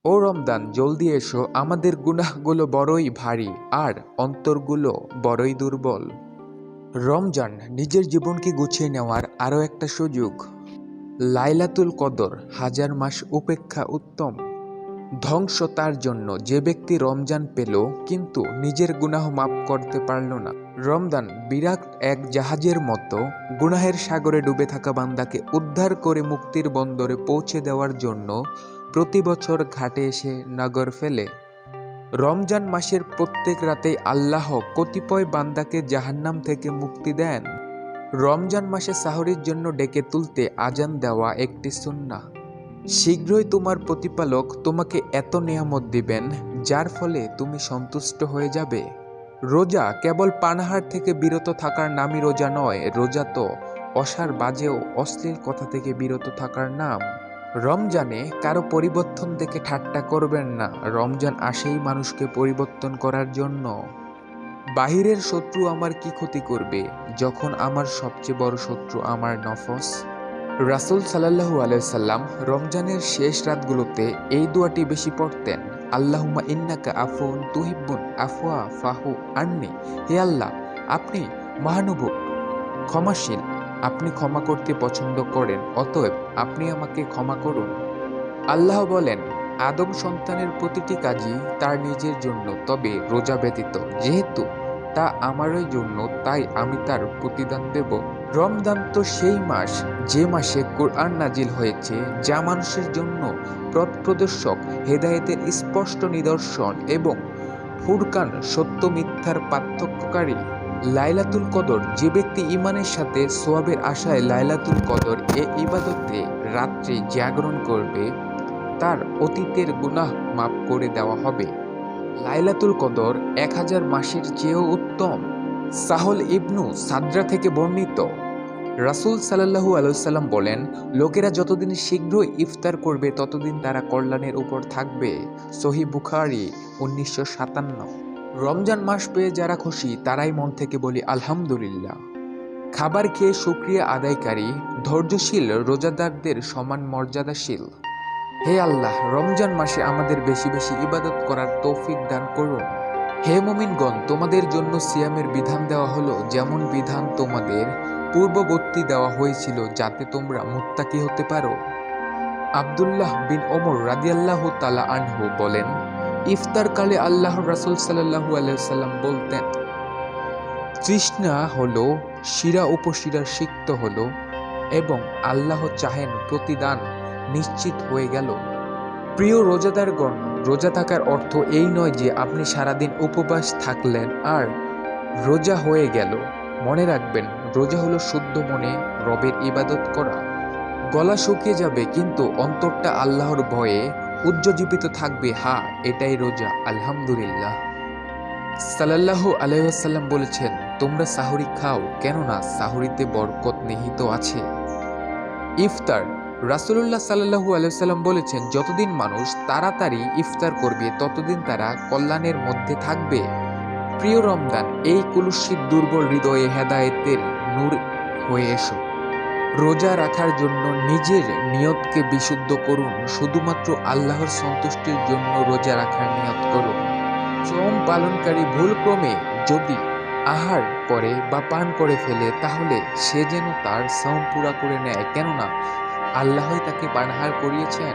ও রমদান, জলদি এসো, আমাদের গুনাহগুলো বড়ই ভারী আর অন্তরগুলো বড়ই দুর্বল। রমজান নিজের জীবনকে গুছিয়ে নেওয়ার আরও একটা সুযোগ। লাইলাতুল কদর, হাজার মাস উপেক্ষা উত্তম। ধ্বংস তার জন্য যে ব্যক্তি রমজান পেল কিন্তু নিজের গুনাহ মাফ করতে পারল না। রমজান বিরাট এক জাহাজের মতো গুনাহের সাগরে ডুবে থাকা বান্দাকে উদ্ধার করে মুক্তির বন্দরে পৌঁছে দেওয়ার জন্য প্রতি বছর ঘাটে এসে নগর ফেলে। রমজান মাসের প্রত্যেক রাতেই আল্লাহ কতিপয় বান্দাকে জাহান্নাম থেকে মুক্তি দেন। রমজান মাসে সাহরির জন্য ডেকে তুলতে আজান দেওয়া একটি সুন্নাহ। শীঘ্রই তোমার প্রতিপালক তোমাকে এত নেয়ামত দিবেন যার ফলে তুমি সন্তুষ্ট হয়ে যাবে। রোজা কেবল পানাহার থেকে বিরত থাকার নামই রোজা নয়, রোজা তো অসার বাজেও অশ্লীল কথা থেকে বিরত থাকার নাম। রমজানে কারো পরিবর্তন দেখে ঠাট্টা করবেন না। রমজান আসেই মানুষকে পরিবর্তন করার জন্য। বাহিরের শত্রু আমার কি ক্ষতি করবে যখন আমার সবচেয়ে বড় শত্রু আমার নফস। রাসূল সাল্লাল্লাহু আলাইহি সাল্লাম রমজানের শেষ রাতগুলোতে এই দোয়াটি বেশি পড়তেন। আল্লাহুম্মা ইন্নাকা আফুন তুহিব্বুন আফওয়া ফাহু আন্নি। হে আল্লাহ, আপনি মহানুভব, ক্ষমাশীল, আপনি ক্ষমা করতে পছন্দ করেন, অতএব আপনি আমাকে ক্ষমা করুন। আল্লাহ বলেন, আদম সন্তানের প্রতিটি কাজই তার নিজের জন্য, তবে রোজা ব্যতীত, যেহেতু তা আমারই জন্য, তাই আমি তার প্রতিদান দেব। রমজান তো সেই মাস যে মাসে কোরআন নাজিল হয়েছে, যা মানুষের জন্য পথ প্রদর্শক, হেদায়েতের স্পষ্ট নিদর্শন এবং ফুরকান, সত্য মিথ্যার পার্থক্যকারী। লাইলাতুল কদর, যে ব্যক্তি ঈমানের সাথে সোয়াবের আশায় লাইলাতুল কদর এ ইবাদতে রাত্রে জাগরণ করবে, তার অতীতের গুনাহ মাফ করে দেওয়া হবে। লাইলাতুল কদর 1000 মাসের চেয়েও উত্তম। সাহল ইবনু সাদরা থেকে বর্ণিত, রাসূল সাল্লাল্লাহু আলাইহি সাল্লাম বলেন, লোকেরা যতদিন শীঘ্রই ইফতার করবে ততদিন তারা কল্যাণের উপর থাকবে। সহিহ বুখারী 1957। রমজান মাস পেয়ে যারা খুশি তারাই মন থেকে বলি আলহামদুলিল্লাহ। খাবার খেয়ে শুকরিয়া আদায়কারী, ধৈর্যশীল রোজাদারদের সমান মর্যাদাশীল। হে আল্লাহ, রমজান মাসে আমাদের বেশি বেশি ইবাদত করার তৌফিক দান করুন। হে মুমিনগণ, তোমাদের জন্য সিয়ামের বিধান দেওয়া হলো যেমন বিধান তোমাদের পূর্ববর্তী দেওয়া হয়েছিল, যাতে তোমরা মুত্তাকি হতে পারো। আব্দুল্লাহ বিন ওমর রাদিয়াল্লাহু তাআলা আনহু বলেন, ইফতারকালে আল্লাহর রাসূল সাল্লাল্লাহু আলাইহি ওয়াসাল্লাম বলতেন, তৃষ্ণা হলো শিরা উপশিরার সিক্ত হলো এবং আল্লাহ চাহেন প্রতিদান নিশ্চিত হয়ে গেল। প্রিয় রোজাদারগণ, রোজা থাকার অর্থ এই নয় যে আপনি সারাদিন উপবাস থাকলেন আর রোজা হয়ে গেল। মনে রাখবেন, রোজা হলো শুদ্ধ মনে রবের ইবাদত করা। গলা শুকিয়ে যাবে কিন্তু অন্তরটা আল্লাহর ভয়ে উজ্জীবিত থাকবে। হ্যাঁ, এটাই রোজা। আলহামদুলিল্লাহ। সাল্লাল্লাহু আলাইহি ওয়াসাল্লাম বলেছেন, তোমরা সাহরি খাও, কেননা সাহরিতে বরকত নিহিত আছে। ইফতার, রাসূলুল্লাহ সাল্লাল্লাহু আলাইহি ওয়াসাল্লাম বলেছেন, যতদিন মানুষ তাড়াতাড়ি ইফতার করবে ততদিন তারা কল্যাণের মধ্যে থাকবে। প্রিয় রমজান, এই কুলুষিত দুর্বল হৃদয়ে হেদায়েতের নূর হয়ে এসো। রোজা রাখার জন্য নিজের নিয়তকে বিশুদ্ধ করুন। শুধুমাত্র আল্লাহর সন্তুষ্টির জন্য রোজা রাখার নিয়ত করুন। সম পালনকারী ভুলক্রমে যদি আহার করে বা পান করে ফেলে, তাহলে সে যেন তার সম পুরা করে নেয়, কেননা আল্লাহই তাকে পানাহার করিয়েছেন।